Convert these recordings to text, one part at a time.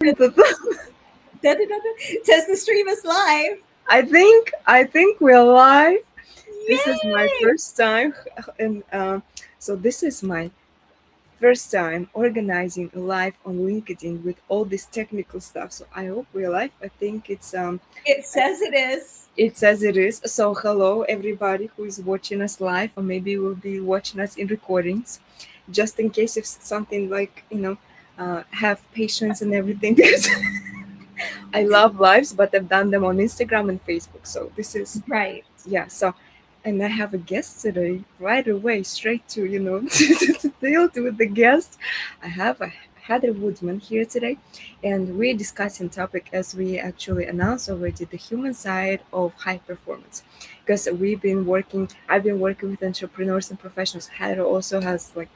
Says the stream is live. I think we're live. This is my Yay! first time, and so this is my first time organizing a live on LinkedIn with all this technical stuff. So I hope we're live. I think It says it is. it says it is. So hello everybody who is watching us live, or maybe will be watching us in recordings, just in case if something like have patience and everything because I love lives, but I've done them on Instagram and Facebook. So this is Right. yeah. So and I have a guest today right away, straight to to deal with the guest. I have a Heather Woodman here today, and we're discussing topic as we actually announced already the human side of high performance. Because I've been working with entrepreneurs and professionals. Heather also has like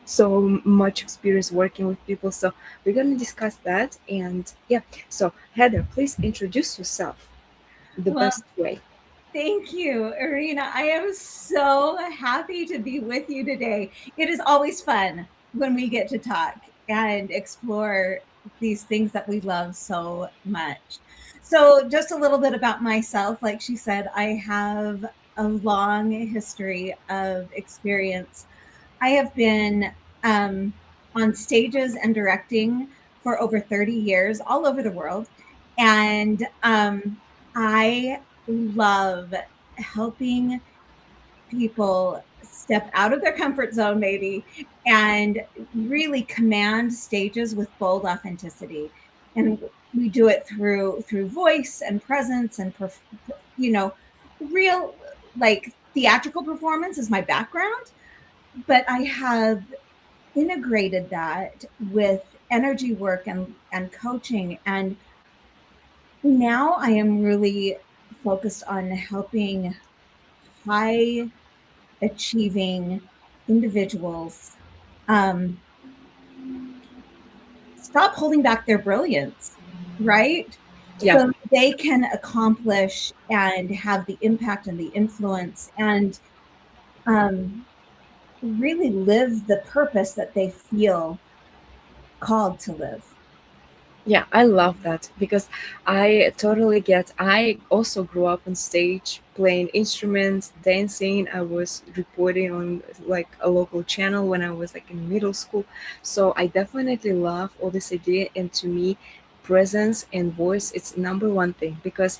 so much experience working with people, so we're gonna discuss that. And yeah, so Heather, please introduce yourself the Well, best way. thank you, Irina. I am so happy to be with you today. It is always fun when we get to talk and explore these things that we love so much. So, just a little bit about myself. Like she said, I have a long history of experience. I have been um, on stages and directing for over 30 years all over the world. And I love helping people step out of their comfort zone, maybe, and really command stages with bold authenticity. And we do it through voice and presence and you know, real like theatrical performance is my background, but I have integrated that with energy work and coaching, and now I am really focused on helping high achieving individuals um, stop holding back their brilliance, right? Yeah. So they can accomplish and have the impact and the influence and um, really live the purpose that they feel called to live. Yeah, I love that because I totally get. I also grew up on stage playing instruments, dancing. I was reporting on like a local channel when I was like in middle school. So I definitely love all this idea. And to me, presence and voice, it's number one thing because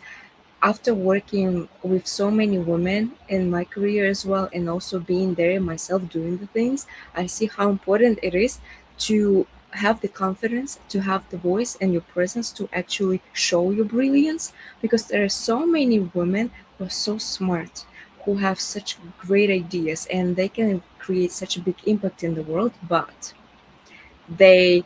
after working with so many women in my career as well, and also being there myself doing the things, I see how important it is to have the confidence, to have the voice and your presence to actually show your brilliance, because there are so many women who are so smart, who have such great ideas, and they can create such a big impact in the world, but they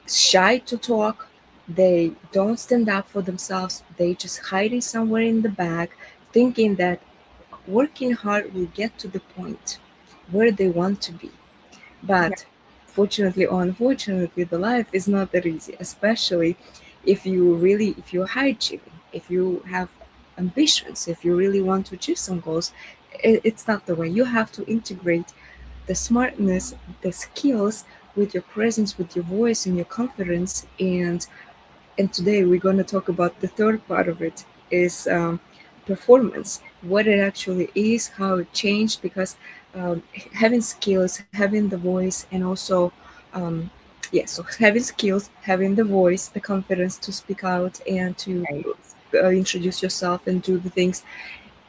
shy to talk. They don't stand up for themselves. They just hiding somewhere in the back, thinking that working hard will get to the point where they want to be. Yeah. But fortunately or unfortunately, the life is not that easy, especially if you're high achieving, if you have ambitions, if you really want to achieve some goals, it's not the way. You have to integrate the smartness, the skills with your presence, with your voice and your confidence. And today we're going to talk about the third part of it is performance, what it actually is, how it changed, because um, having skills, having the voice, and also um, yeah, so having skills, having the voice, the confidence to speak out and to Right. introduce yourself and do the things,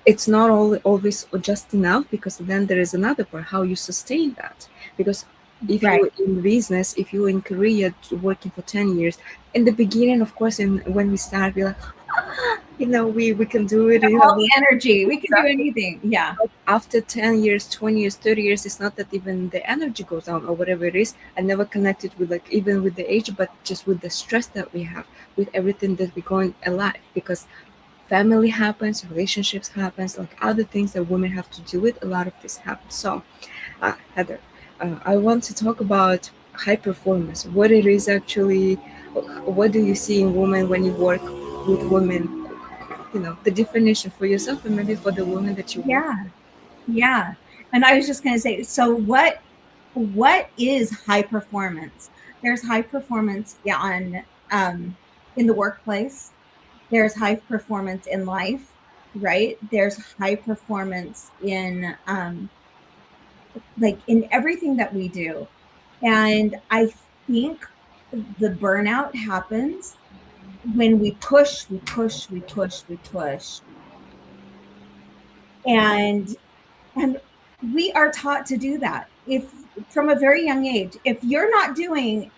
it's not always just enough, because then there is another part, how you sustain that. Because if Right. you're in business, if you're in Korea working for 10 years, in the beginning, of course, and when we start, we're like, we can do it, All the energy. We can do exactly. anything. Yeah. But after 10 years, 20 years, 30 years, it's not that even the energy goes down or whatever it is. I never connected with like even with the age, but just with the stress that we have, with everything that we're going alive, because family happens, relationships happens, like other things that women have to deal with, a lot of this happens. So Heather, I want to talk about high performance, what it is actually. What do you see in women when you work with women, the definition for yourself and maybe for the women that you work Yeah. Yeah. And I was just going to say, so what is high performance? There's high performance in the workplace. There's high performance in life, right? There's high performance in like in everything that we do. And I think the burnout happens when we push, we push, we push, we push. And and we are taught to do that. If from a very young age, if you're not doing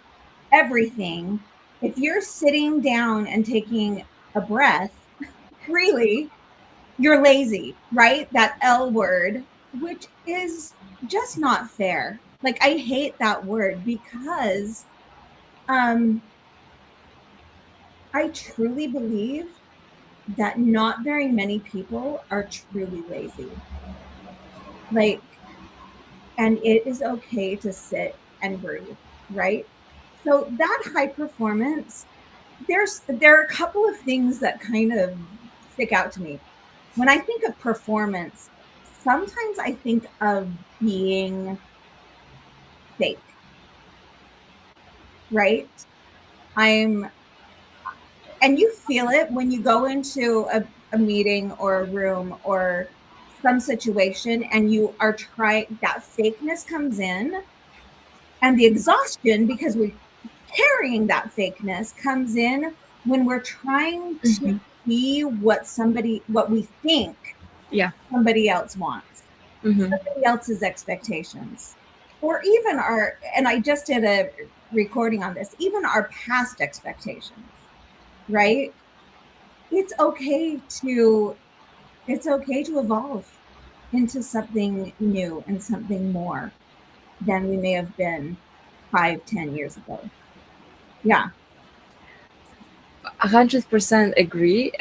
everything, if you're sitting down and taking a breath, really, you're lazy, right? That L word, which is just not fair. Like I hate that word because um I truly believe that not very many people are truly lazy. Like, and it is okay to sit and breathe, right? So that high performance, there are a couple of things that kind of stick out to me. When I think of performance, sometimes I think of being fake, right? I'm and you feel it when you go into a meeting or a room or some situation and you are trying that fakeness comes in and the exhaustion because we're carrying that fakeness comes in when we're trying to Mhm. be what we think Yeah. somebody else wants, Hmm. somebody else's expectations, or even our, and I just did a recording on this, even our past expectations, right? It's okay to it's okay to evolve into something new and something more than we may have been 5, 10 years ago. Yeah. 100% agree.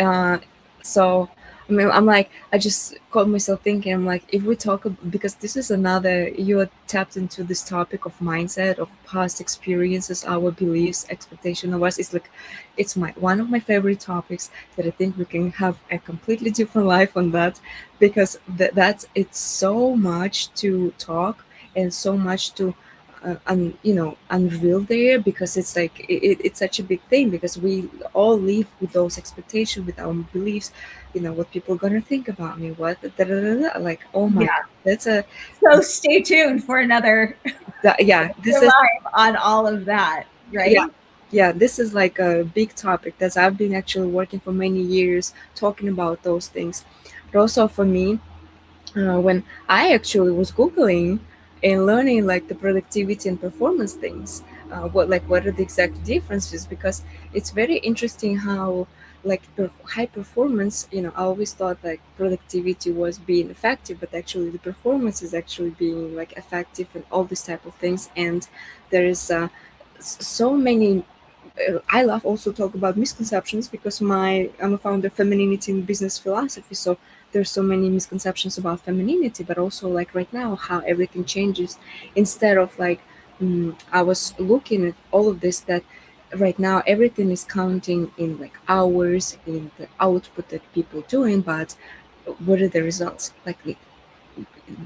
So I mean, I'm like, I just caught myself thinking, I'm like, if we talk because this is another, you are tapped into this topic of mindset, of past experiences, our beliefs, expectation of us. It's like, it's my one of my favorite topics that I think we can have a completely different life on that, because that's it's so much to talk and so much to unreal there, because it's like it's such a big thing, because we all live with those expectations, with our beliefs, what people gonna think about me, what da, da, da, da. Like, oh my Yeah. god, that's a So stay tuned for another yeah, this is live on all of that, yeah, right? yeah, this is like a big topic that I've been actually working for many years talking about those things. But also for me, when I actually was Googling and learning like the productivity and performance things, what are the exact differences? Because it's very interesting how like high performance. I always thought like productivity was being effective, but actually the performance is actually being like effective and all these type of things. And there is so many. I love also talk about misconceptions, because I'm a founder of Femininity in Business Philosophy. So there's so many misconceptions about femininity, but also like right now how everything changes. Instead of like, I was looking at all of this, that right now everything is counting in like hours, in the output that people doing, but what are the results? Like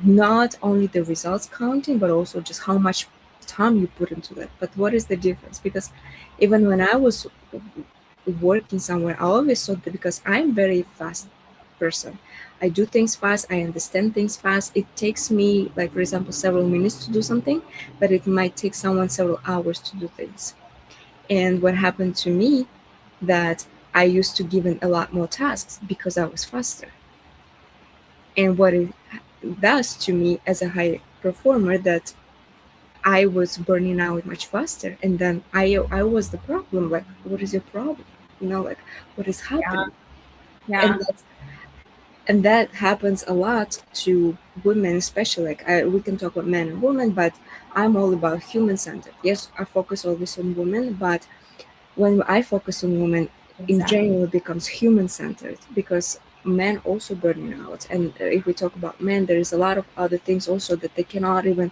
not only the results counting, but also just how much time you put into that. But what is the difference? Because even when I was working somewhere, I always thought that, because I'm very fast person, I do things fast, I understand things fast. It takes me, like for example, several minutes to do something, but it might take someone several hours to do things. And what happened to me, that I used to give in a lot more tasks because I was faster. And what it does to me as a high performer, that I was burning out much faster, and then I was the problem. Like, what is your problem? Like, what is Yeah. happening? And Yeah. that happens a lot to women, especially. Like, we can talk about men and women, but I'm all about human centered. Yes, I focus always on women, but when I focus on women, in Exactly. general, it becomes human centered, because men also burning out. And if we talk about men, there is a lot of other things also that they cannot even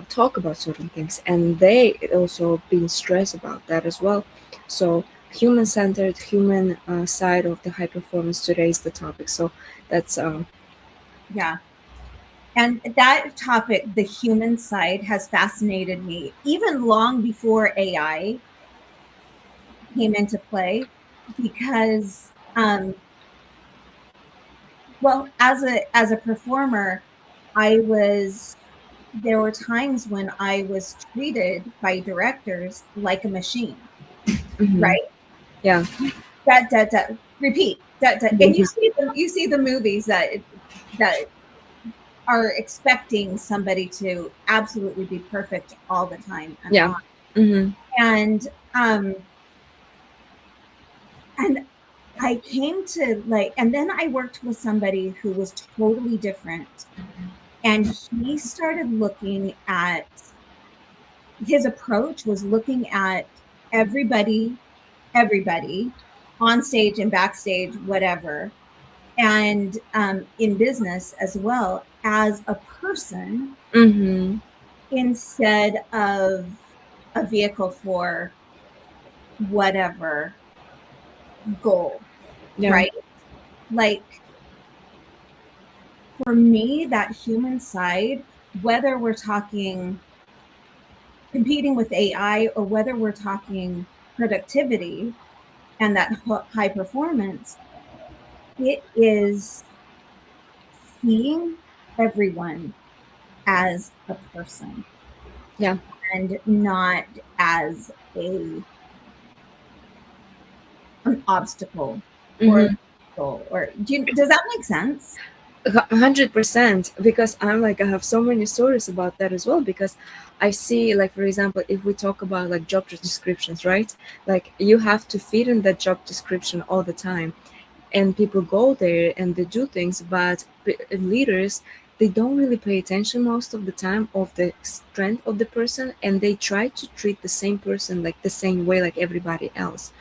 talk about certain things, and they also being stressed about that as well. So human centered, human side of the high performance today is the topic. So that's Yeah. And that topic, the human side, has fascinated me even long before AI came into play because well, as a performer, I was there were times when I was treated by directors like a machine, Hmm. right? Yeah. That repeat that, and Yeah. you see the movies that are expecting somebody to absolutely be perfect all the time and Yeah. on. Hmm. And um and I came to like, and then I worked with somebody who was totally different. And he started looking at his approach was looking at everybody, everybody on stage and backstage, whatever, and in business as well as a person Hmm. instead of a vehicle for whatever goal, Yeah. right? Like for me, that human side, whether we're talking competing with AI or whether we're talking productivity and that high performance, it is seeing everyone as a person Yeah. and not as a an obstacle or a Hmm. goal. Or does that make sense? 100%, because I'm like, I have so many stories about that as well, because I see, like, for example, if we talk about like job descriptions, right? Like you have to fit in that job description all the time, and people go there and they do things, but leaders, they don't really pay attention most of the time of the strength of the person, and they try to treat the same person like the same way like everybody else.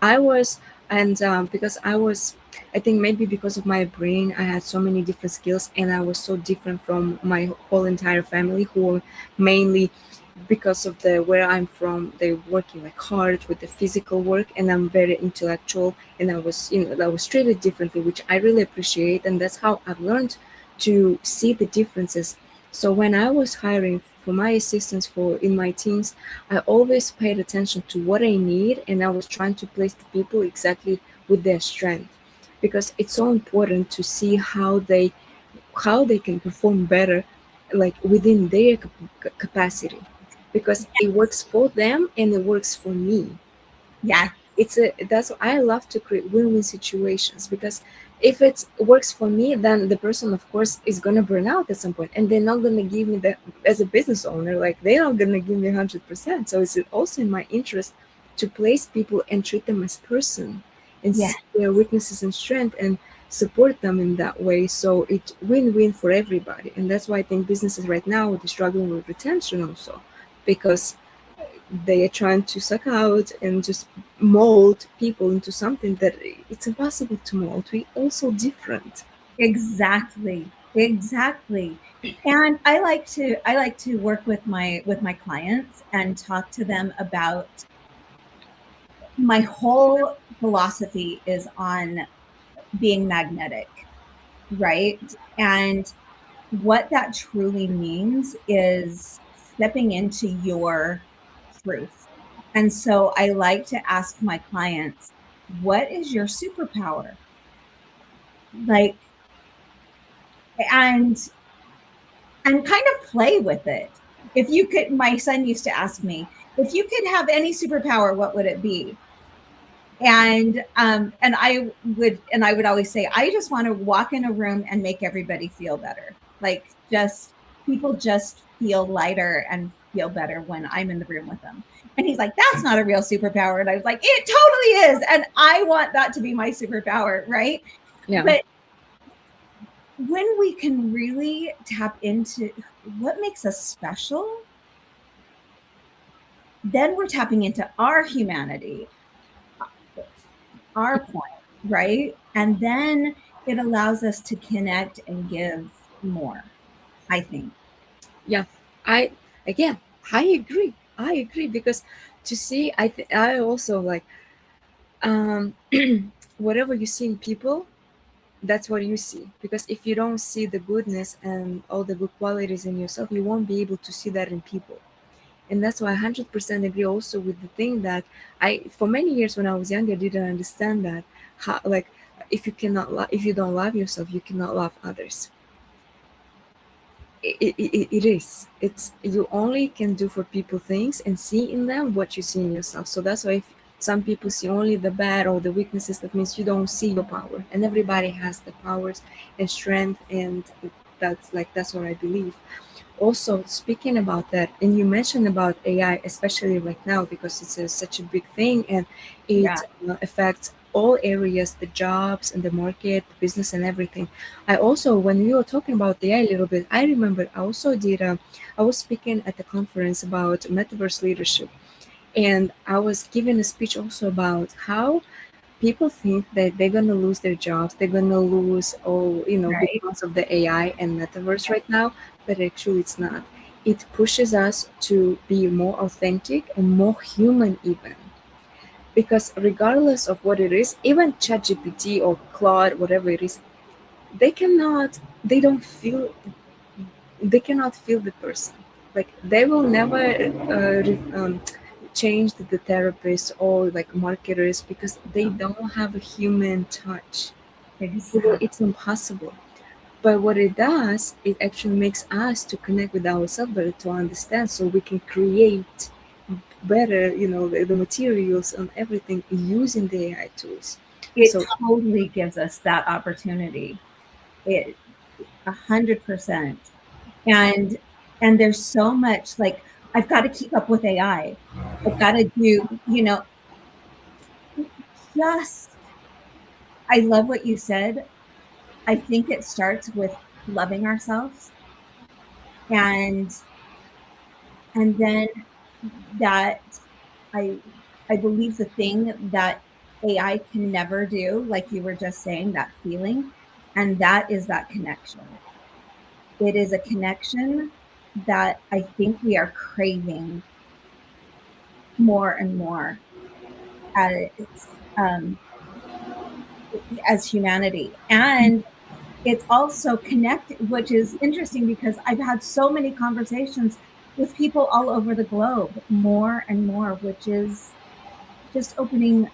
I was, and because I was, I think maybe because of my brain, I had so many different skills, and I was so different from my whole entire family, who were mainly, because of the where I'm from, they're working like hard with the physical work, and I'm very intellectual, and I was, I was treated differently, which I really appreciate, and that's how I've learned to see the differences. So when I was hiring for my assistants for in my teams, I always paid attention to what I need, and I was trying to place the people exactly with their strength, because it's so important to see how they can perform better, like within their capacity, because it works for them and it works for me. Yeah, It's a That's why I love to create win-win situations, because if it works for me, then the person of course is gonna burn out at some point, and they're not gonna give me that as a business owner, like they're not gonna give me 100%. So it's also in my interest to place people and treat them as person, and yeah, see their weaknesses and strength, and support them in that way, so it win-win for everybody. And that's why I think businesses right now they're struggling with retention also, because they are trying to suck out and just mold people into something that it's impossible to mold. We also different. exactly, exactly. And I like to work with my clients and talk to them about my whole philosophy is on being magnetic, right? And what that truly means is stepping into your truth. And so I like to ask my clients, what is your superpower? Like, and kind of play with it. If you could, my son used to ask me, if you could have any superpower, what would it be? And I would always say, I just want to walk in a room and make everybody feel better. Like just people just feel lighter and feel better when I'm in the room with them. And he's like, that's not a real superpower. And I was like, it totally is. And I want that to be my superpower, right? Yeah. But when we can really tap into what makes us special, then we're tapping into our humanity, our point, right? And then it allows us to connect and give more, I think. Yeah. I Again, I agree because to see, I also like, um whatever you see in people, that's what you see. Because if you don't see the goodness and all the good qualities in yourself, you won't be able to see that in people. And that's why I 100% agree also with the thing that I, for many years when I was younger, didn't understand that how, like, if you cannot if you don't love yourself, you cannot love others. It is, it's, you only can do for people things and see in them what you see in yourself. So that's why if some people see only the bad or the weaknesses, that means you don't see your power, and everybody has the powers and strength. And that's like, that's what I believe. Also, speaking about that, and you mentioned about AI, especially right now, because it's such a big thing, and Yeah. it affects all areas, the jobs and the market, the business and everything. I also, when we were talking about AI a little bit, I remember I also did I was speaking at the conference about metaverse leadership, and I was giving a speech also about how people think that they're going to lose their jobs, they're going to lose all, Right. because of the AI and metaverse right now, but actually it's not. It pushes us to be more authentic and more human, even. Because regardless of what it is, even ChatGPT or Claude, whatever it is, they don't feel, they cannot feel the person. Like, they will never change the therapists or like marketers, because they No, don't have a human touch. exactly. It's impossible. But what it does, it actually makes us to connect with ourselves better, to understand, so we can create better, the materials and everything using the AI tools. It So totally gives us that opportunity. It 100%. And and there's so much like I've got to keep up with AI. I've got to do, just I love what you said. I think it starts with loving ourselves and then that I I believe the thing that AI can never do, like you were just saying, that feeling, and that is that connection. It is a connection that I think we are craving more and more as um, as humanity. And it's also connected, which is interesting because I've had so many conversations with people all over the globe, more and more, which is just opening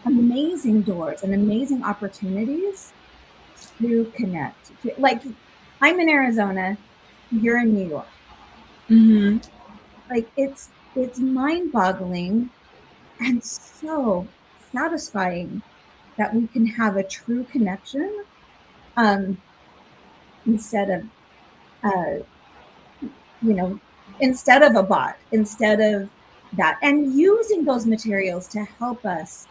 amazing doors and amazing opportunities to connect. Like, I'm in Arizona, you're in New York. mhm. Like, it's mind-boggling and so satisfying that we can have a true connection, um, instead of uh, you know, instead of a bot, instead of that, and using those materials to help us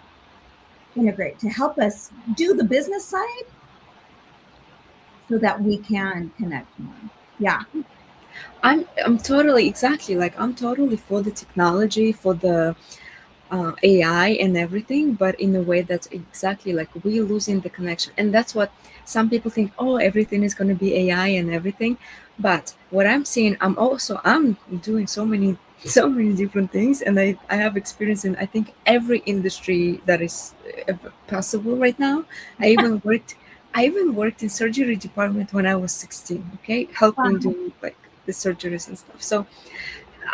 integrate, to help us do the business side so that we can connect more. Yeah. I'm totally, exactly, like, I'm totally for the technology, for the AI and everything, but in a way that's exactly like we losing the connection. And that's what some people think, oh, everything is going to be AI and everything. But what I'm seeing, I'm doing so many so many different things, and I have experience in, I think, every industry that is possible right now. I even worked I even worked in surgery department when I was 16, okay, helping Wow. do like the surgeries and stuff. So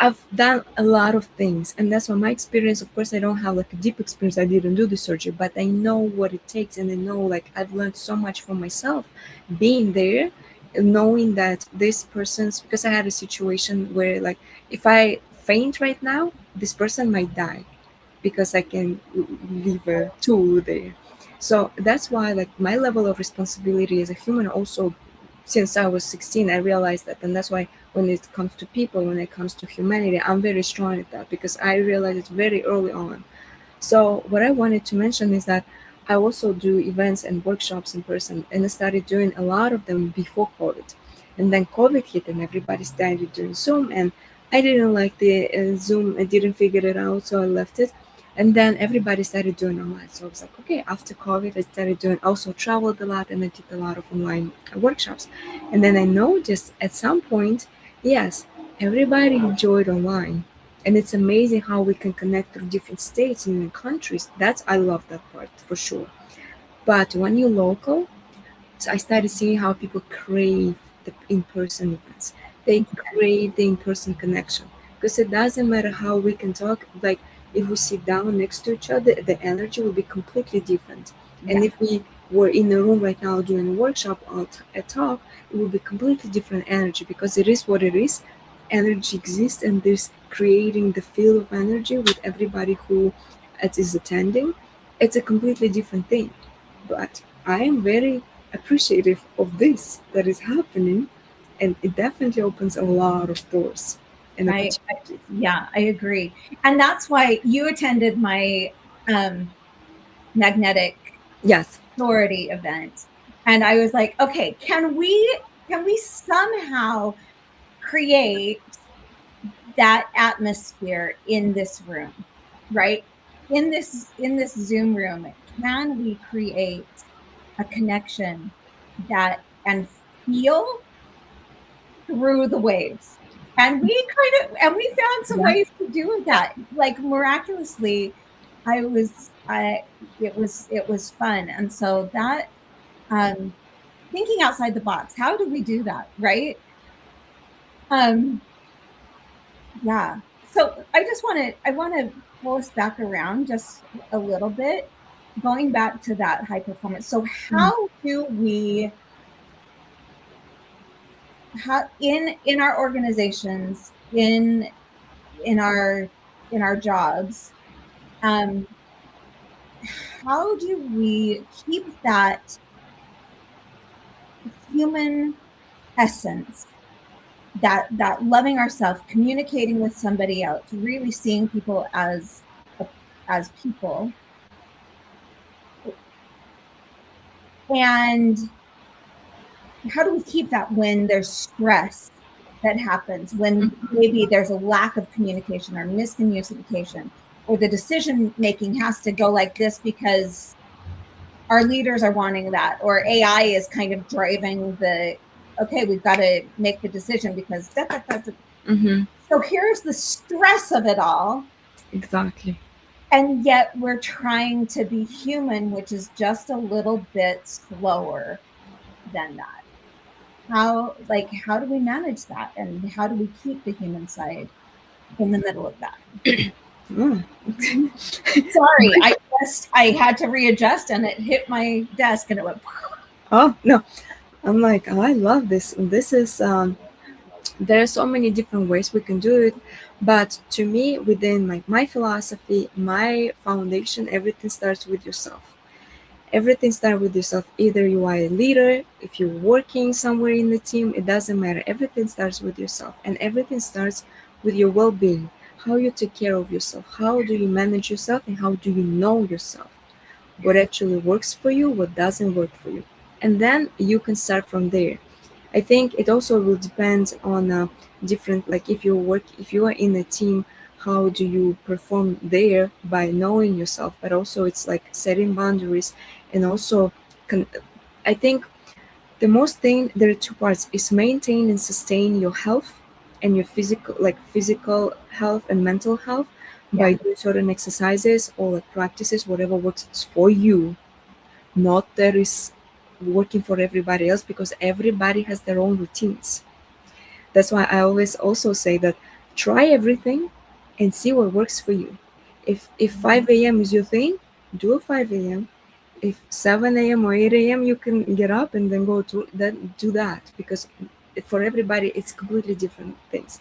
I've done a lot of things, and that's why my experience. Of course, I don't have like a deep experience. I didn't do the surgery, but I know what it takes, and I know, like, I've learned so much from myself, being there, and knowing that this person's, because I had a situation where, like, if I faint right now, this person might die because I can leave a tool there. So that's why, like, my level of responsibility as a human also, since I was 16, I realized that. And that's why when it comes to people, when it comes to humanity, I'm very strong at that, because I realized it very early on. So what I wanted to mention is that I also do events and workshops in person, and I started doing a lot of them before COVID. And then COVID hit, and everybody started doing Zoom, and I didn't like the Zoom. I didn't figure it out, so I left it. And then everybody started doing online. So I was like, okay, after COVID, I started doing, also traveled a lot, and I did a lot of online workshops. And then I noticed at some point, yes, everybody enjoyed online, and it's amazing how we can connect through different states and countries. That's, I love that part for sure. But when you're local, So I started seeing how people crave the in-person events. They crave the in-person connection because it doesn't matter how we can talk. Like if we sit down next to each other, the energy will be completely different. And Yeah. if we were in a room right now doing a workshop or a talk, it will be completely different energy because it is what it is. Energy exists, and there's creating the field of energy with everybody who is attending. It's a completely different thing. But I am very appreciative of this that is happening, and it definitely opens a lot of doors and I opportunities. yeah, I agree. And that's why you attended my magnetic Yes. authority event. And I was like, okay, can we somehow create that atmosphere in this room, right? In this Zoom room, can we create a connection that and feel through the waves? And we found some Yeah. ways to do that. Like miraculously, I was I it was fun. And so that um thinking outside the box, how do we do that, right? Um yeah. So I want to pull us back around just a little bit, going back to that high performance. So Mm. how do we how in our organizations, in our in our jobs, um how do we keep that human essence, that loving ourselves, communicating with somebody else, really seeing people as people, and how do we keep that when there's stress that happens, when maybe there's a lack of communication or miscommunication, or the decision making has to go like this because our leaders are wanting that, or AI is kind of driving the, okay, we've got to make the decision because Mm-hmm. so here's the stress of it all, Exactly. and yet we're trying to be human, which is just a little bit slower than that. How do we manage that, and how do we keep the human side in the middle of that? Mm. Sorry, I had to readjust, and it hit my desk, and it went. Oh no, I'm like, I love this. This is there are so many different ways we can do it, but to me, within my philosophy, my foundation, everything starts with yourself. Everything starts with yourself. Either you are a leader, if you're working somewhere in the team, it doesn't matter. Everything starts with yourself, and everything starts with your well-being. How you take care of yourself, how do you manage yourself, and how do you know yourself, what actually works for you, what doesn't work for you, and then you can start from there. I think it also will depend on different, like if you are in a team, how do you perform there by knowing yourself, but also it's like setting boundaries, and also con- I think the most thing, there are two parts, is maintain and sustain your health and your physical health and mental health Yeah, by doing certain exercises or like practices, whatever works for you, not that is working for everybody else, because everybody has their own routines. That's why I always also say that try everything and see what works for you. If 5 a.m. is your thing, do a 5 a.m. If 7 a.m. or 8 a.m. you can get up and then go to that, do that, because for everybody it's completely different things.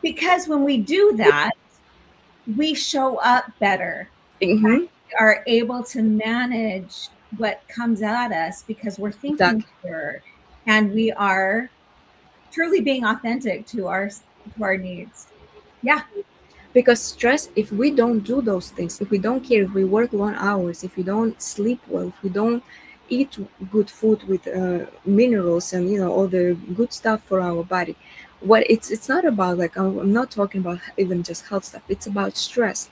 because when we do that, we show up better, Mm-hmm. are able to manage what comes at us because we're thinking Exactly. clearer, and we are truly being authentic to our needs. Yeah, Because stress, if we don't do those things, if we don't care, if we work long hours, if we don't sleep well, if we don't eat good food with minerals and all the good stuff for our body, what it's not about, like I'm not talking about even just health stuff, it's about stress.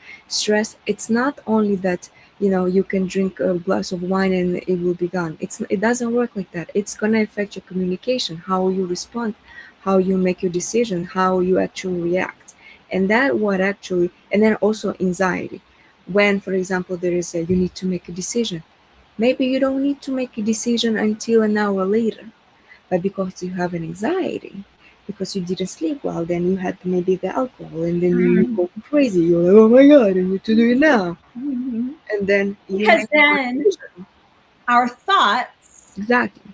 It's not only that you can drink a glass of wine and it will be gone. It doesn't work like that. It's going to affect your communication, how you respond, how you make your decision, how you actually react. And that what actually, and then also anxiety, when for example there is a, you need to make a decision, Maybe you don't need to make a decision until an hour later, but because you have an anxiety, because you didn't sleep well, then you had maybe the alcohol, and then you Mhm. go crazy. You're like, oh my god, I need to do it now, Mhm. and then you Because make a wrong then decision. our thoughts, Exactly.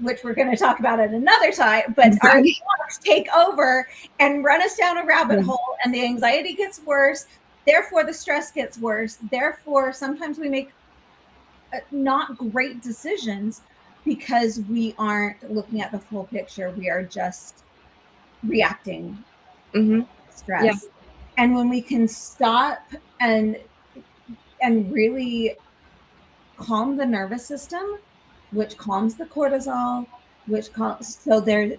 which we're going to talk about at another time, but our Exactly. thoughts take over and run us down a rabbit Yeah. hole, and the anxiety gets worse. Therefore, the stress gets worse. Therefore, sometimes we make not great decisions because we aren't looking at the full picture. We are just reacting Mm-hmm. to Yeah. stress. And when we can stop and really calm the nervous system, which calms the cortisol, which calms, so there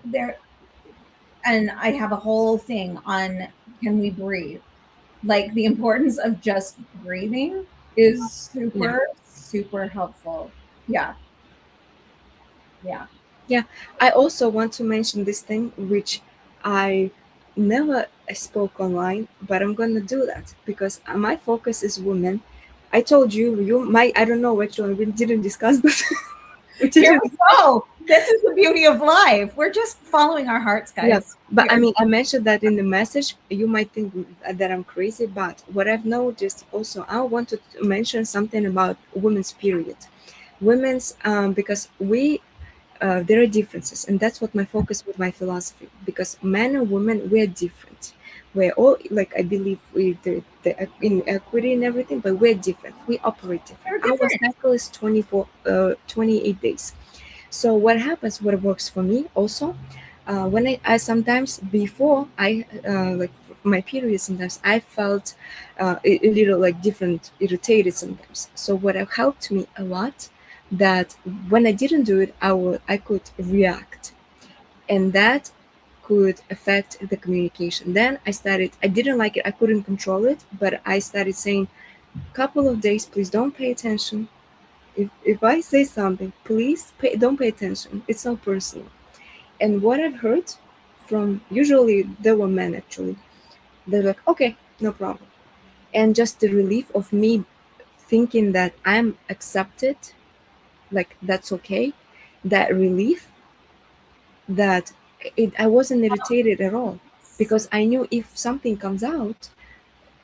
and I have a whole thing on can we breathe? Like the importance of just breathing is Yeah. super helpful. Yeah, yeah. Yeah, I also want to mention this thing which I never spoke online, but I'm gonna do that because my focus is women. I told you, I don't know actually, we didn't discuss this. we Here didn't we discuss. go. This is the beauty of life. We're just following our hearts, Yeah, guys. but We I are. mean, I mentioned that in the message. You might think that I'm crazy, but what I've noticed also, I wanted to mention something about women's period. Women's, because there are differences, and that's what my focus with my philosophy, because men and women, we're different. We're all like, I believe we the in equity and everything, but we're different, we operate different. They're Our different. cycle is 28 days. So what happens, what works for me also, when I sometimes before I like my period, sometimes I felt a little like different, irritated sometimes. So what have helped me a lot, that when I didn't do it, I could react, and that could affect the communication. Then I didn't like it, I couldn't control it, but I started saying, couple of days, please don't pay attention. If I say something, please don't pay attention. It's not personal. And what I've heard from, usually there were men actually, they're like, okay, no problem. And just the relief of me thinking that I'm accepted, like that's okay, that relief, that I wasn't irritated at all, because I knew if something comes out,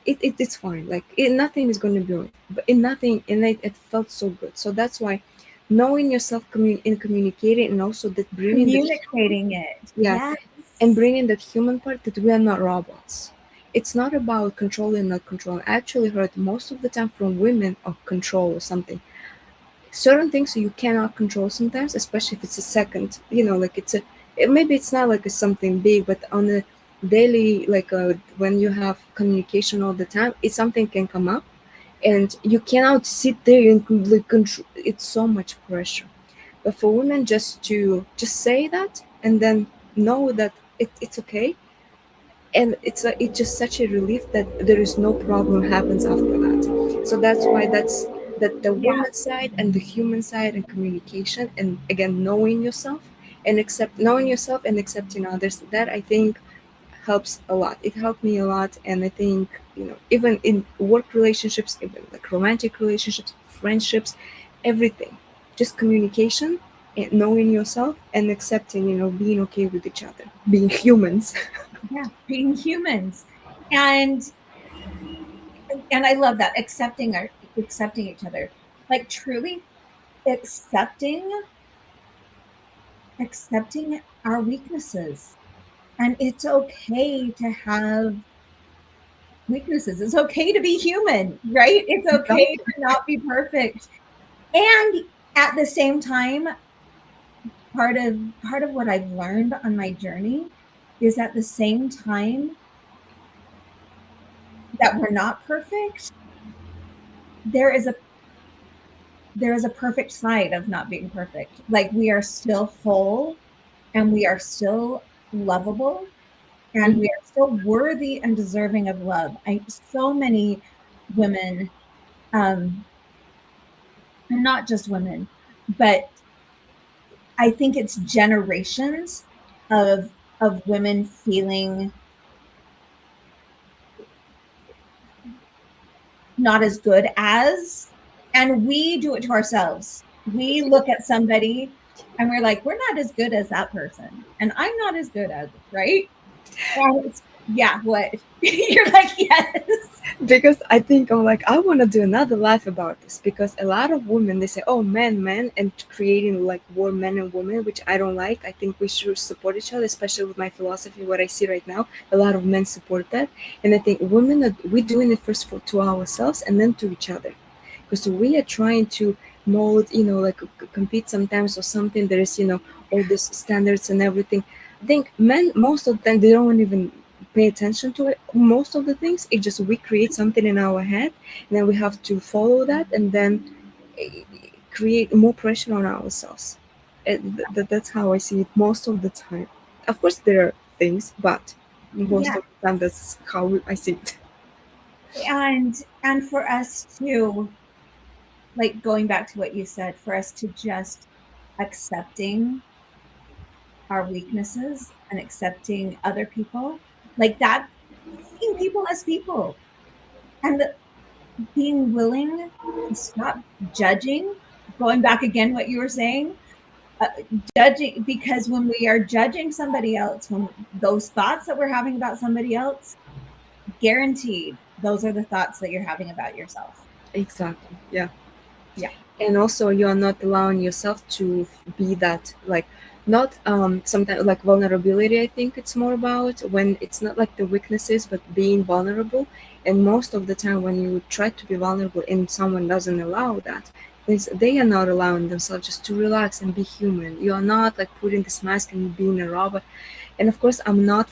it's fine. Like nothing is going to be wrong. But in nothing, and it felt so good. So that's why knowing yourself, in communicating, and also that bringing that, Communicating it. yeah, Yes. and bringing that human part, that we are not robots. It's not about controlling, not controlling. I actually heard most of the time from women of control or something. Certain things you cannot control sometimes, especially if it's a second, like maybe it's not like a something big, but on a daily, like when you have communication all the time, it's something can come up, and you cannot sit there and like control. It's so much pressure. But for women, just to just say that, and then know that it's okay, and it's just such a relief that there is no problem happens after that. So that's why that's that the Yeah. woman side and the human side and communication, and again knowing yourself and accepting others, that I think helps a lot. It helped me a lot, and I think, even in work relationships, even like romantic relationships, friendships, everything, just communication and knowing yourself and accepting, being okay with each other, being humans. Yeah. Being humans. And I love that. Accepting each other. Like truly accepting accepting our weaknesses. And it's okay to have weaknesses. It's okay to be human, right? It's okay to not be perfect. And at the same time, part of what I've learned on my journey is at the same time that we're not perfect, there is a perfect side of not being perfect. Like we are still whole and we are still lovable and Mhm. we are still worthy and deserving of love. So many women, um, and not just women, but I think it's generations of women feeling not as good as. And we do it to ourselves. We look at somebody and we're like, we're not as good as that person. And I'm not as good as, right? And it's, yeah, what? You're like, yes. Because I think I'm like I want to do another live about this because a lot of women they say oh men and creating like war men and women which I don't like. I think we should support each other, especially with my philosophy what I see right now. A lot of men support that, and I think women are we doing it first for to ourselves and then to each other, because we are trying to mold, like compete sometimes or something. There is, all these standards and everything. I think men most of them they don't even pay attention to it. Most of the things it's just we create something in our head, and then we have to follow that, and then eh, create more pressure on ourselves. That's how I see it most of the time. Of course, there are things, but most Yeah. of the time that's how I see it. And for us to, like, going back to what you said, for us to just accepting our weaknesses and accepting other people, like that, seeing people as people, and being willing to stop judging. Going back again, what you were saying, uh, judging, because when we are judging somebody else, when those thoughts that we're having about somebody else, guaranteed those are the thoughts that you're having about yourself. Exactly. Yeah. Yeah. And also you are not allowing yourself to be that, like, not sometimes like vulnerability. I think it's more about when it's not like the weaknesses but being vulnerable. And most of the time when you try to be vulnerable and someone doesn't allow that, they are not allowing themselves just to relax and be human. You are not like putting this mask and being a robot. And of course I'm not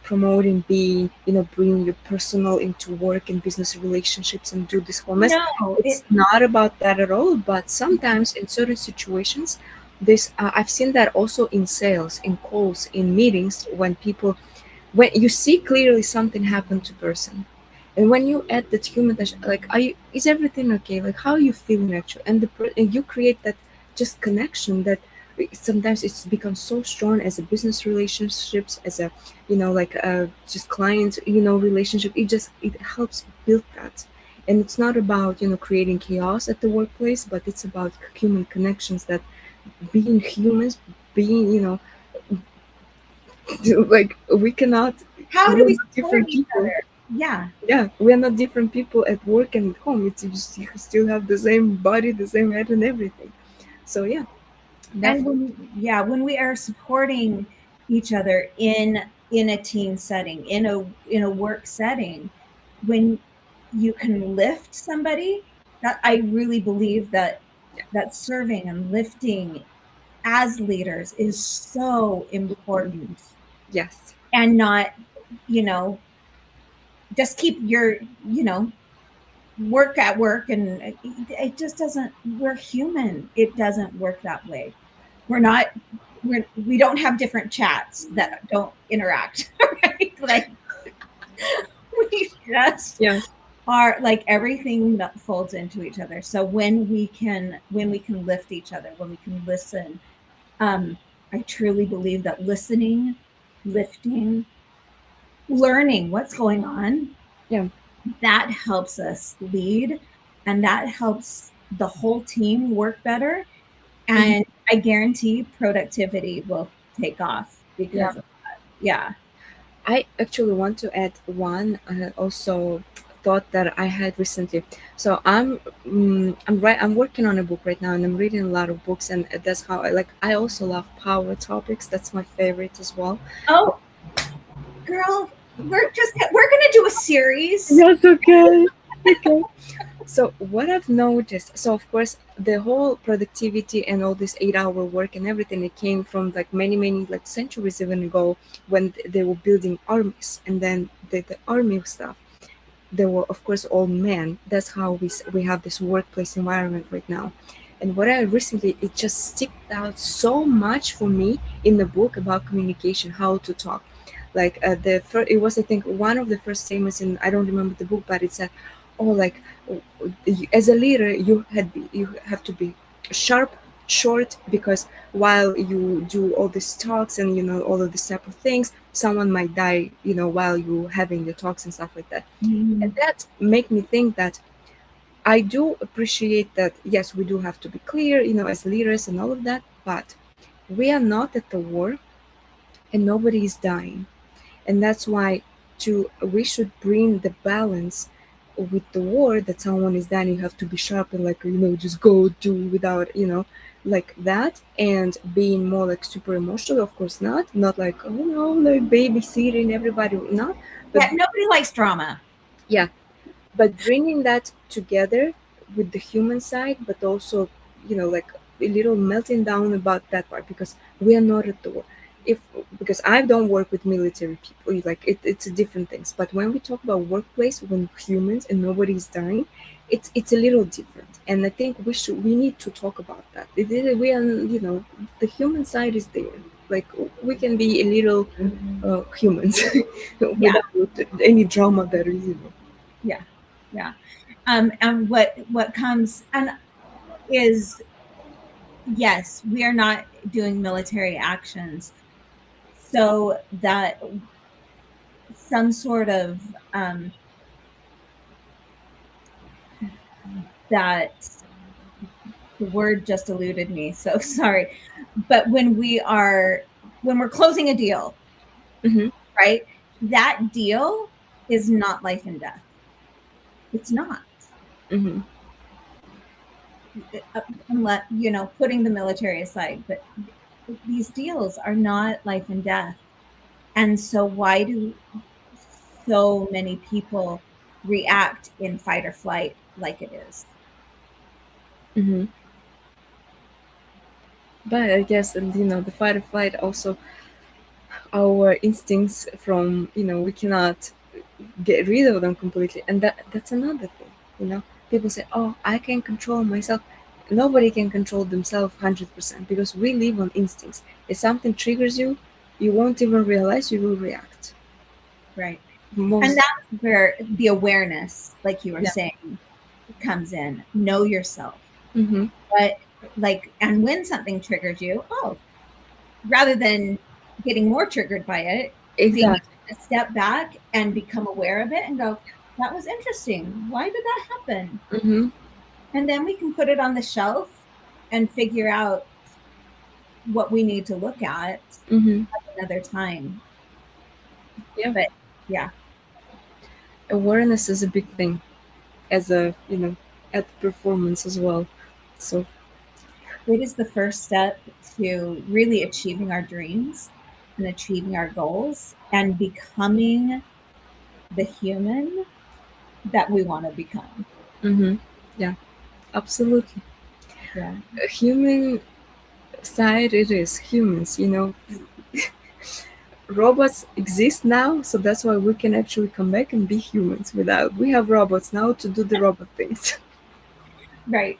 promoting being, bringing your personal into work and business relationships and do this whole mess. No, It's not about that at all, but sometimes in certain situations this I've seen that also in sales, in calls, in meetings, when people, when you see clearly something happened to person, and when you add that human touch, like, are you, is everything okay, like how are you feeling actually, and and you create that just connection that sometimes it's become so strong as a business relationships, as a, like just client, relationship. It helps build that. And it's not about, creating chaos at the workplace, but it's about human connections, that being humans, being, like we cannot, how do we're we not support different each people. other? Yeah. Yeah, we're not different people at work and at home. It's just you still have the same body, the same head, and everything. So yeah, And definitely. when, yeah, when we are supporting each other in a team setting, in a work setting, when you can lift somebody, that I really believe that that serving and lifting as leaders is so important. Yes. And not, you know, just keep your, work at work, and it just doesn't, we're human, it doesn't work that way. We're not, we don't have different chats that don't interact, right? Like, we just Yeah. are, like, everything that folds into each other. So when we can lift each other, when we can listen, I truly believe that listening, lifting, learning what's going on, Yeah. that helps us lead, and that helps the whole team work better. Mhm. And I guarantee productivity will take off Yeah. because of that. Yeah. I actually want to add one also thought that I had recently. So I'm working on a book right now, and I'm reading a lot of books, and that's how I like. I also love power topics. That's my favorite as well. Oh, girl, we're gonna do a series. Yes. Okay. Okay. So what I've noticed, so of course the whole productivity and all this 8-hour work and everything, it came from like many like centuries even ago, when they were building armies, and then the army stuff. They were of course all men. That's how we have this workplace environment right now. And what I recently, it just sticked out so much for me in the book about communication, how to talk. Like it was, I think, one of the first statements in, I don't remember the book, but it said, oh, like, as a leader you have to be sharp, short, because while you do all these talks and all of these type of things, someone might die, while you having your talks and stuff like that. And Mhm. that made me think that I do appreciate that, yes, we do have to be clear, as leaders and all of that, but we are not at the war and nobody is dying. And that's why we should bring the balance with the war that someone is dying, you have to be sharp and like, just go do without, like that, and being more like super emotional, of course not like, oh no, like babysitting everybody, not, but Yeah, nobody likes drama. yeah, but bringing that together with the human side, but also, like a little melting down about that part, because we are not at the war. If Because I don't work with military people, like it's a different things. But when we talk about workplace, when humans and nobody is dying, it's a little different. And I think we need to talk about that. We are, the human side is there. Like we can be a little humans Yeah, without any drama that is, yeah, yeah. And what comes and is, yes, we are not doing military actions, so that some sort of that the word just eluded me, so sorry. But when we're closing a deal, Mm-hmm. right? That deal is not life and death. It's not. Mm-hmm. Unless, putting the military aside, but these deals are not life and death. And so why do so many people react in fight or flight like it is? Mm-hmm. But I guess, and the fight or flight also, our instincts from, we cannot get rid of them completely, and that's another thing. People say, oh, I can control myself. Nobody can control themselves 100%, because we live on instincts. If something triggers you, you won't even realize, you will react. Right. And Most. that's where the awareness, like you were Yeah. saying, comes in. Know yourself. Mm-hmm. But and when something triggers you, rather than getting more triggered by it, being able Exactly. to step back and become aware of it and go, that was interesting. Why did that happen? Mm-hmm. And then we can put it on the shelf and figure out what we need to look at Mm-hmm. another time. Yeah. But yeah, Awareness is a big thing, as a, at performance as well. So it is the first step to really achieving our dreams and achieving our goals and becoming the human that we want to become. mm-hmm. Yeah, absolutely. Yeah. A human side, it is humans, robots exist now, so that's why we can actually come back and be humans. Without, we have robots now to do the robot things. Right.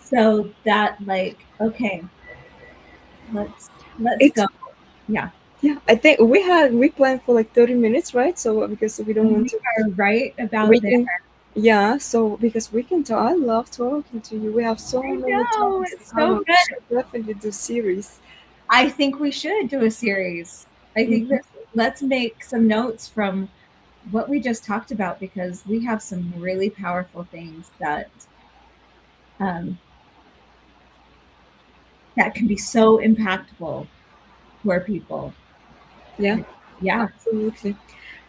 So that, okay, let's It's go. Yeah. Yeah, I think we planned for like 30 minutes, right? So because we don't want We to, are right we about there. can, yeah, so because we can talk. I love talking to you. We have so I many know. topics. It's Oh so my good. gosh, I definitely do series. I think we should do a series. I think Mhm. that let's make some notes from what we just talked about, because we have some really powerful things um, that can be so impactful for people. Yeah, Yeah. absolutely.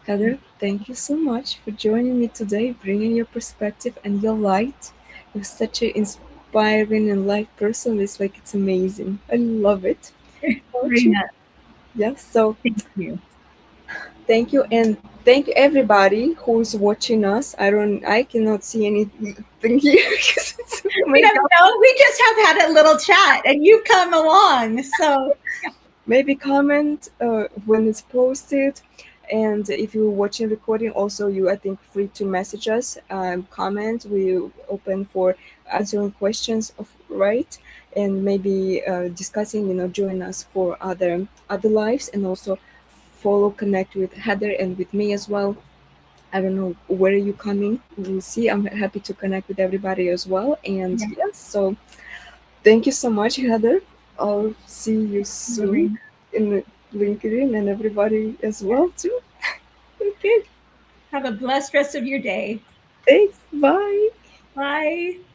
Heather, thank you so much for joining me today, bringing your perspective and your light. You're such an inspiring and light person. It's amazing. I love it. Don't you? Karina, Yes. So thank you. thank you, and thank you everybody who's watching us. I cannot see anything here because it's We have makeup. we just have had a little chat and you've come along. So Maybe comment when it's posted, and if you're watching recording, also you, I think, free to message us, comment. We open for answering questions of, right, and maybe discussing, join us for other lives, and also follow, connect with Heather and with me as well. I don't know where are you coming. We'll see. I'm happy to connect with everybody as well. And yeah, yes, so thank you so much, Heather. I'll see you soon Karina, in LinkedIn and everybody as well too. Okay. have a blessed rest of your day. Thanks. Bye. Bye.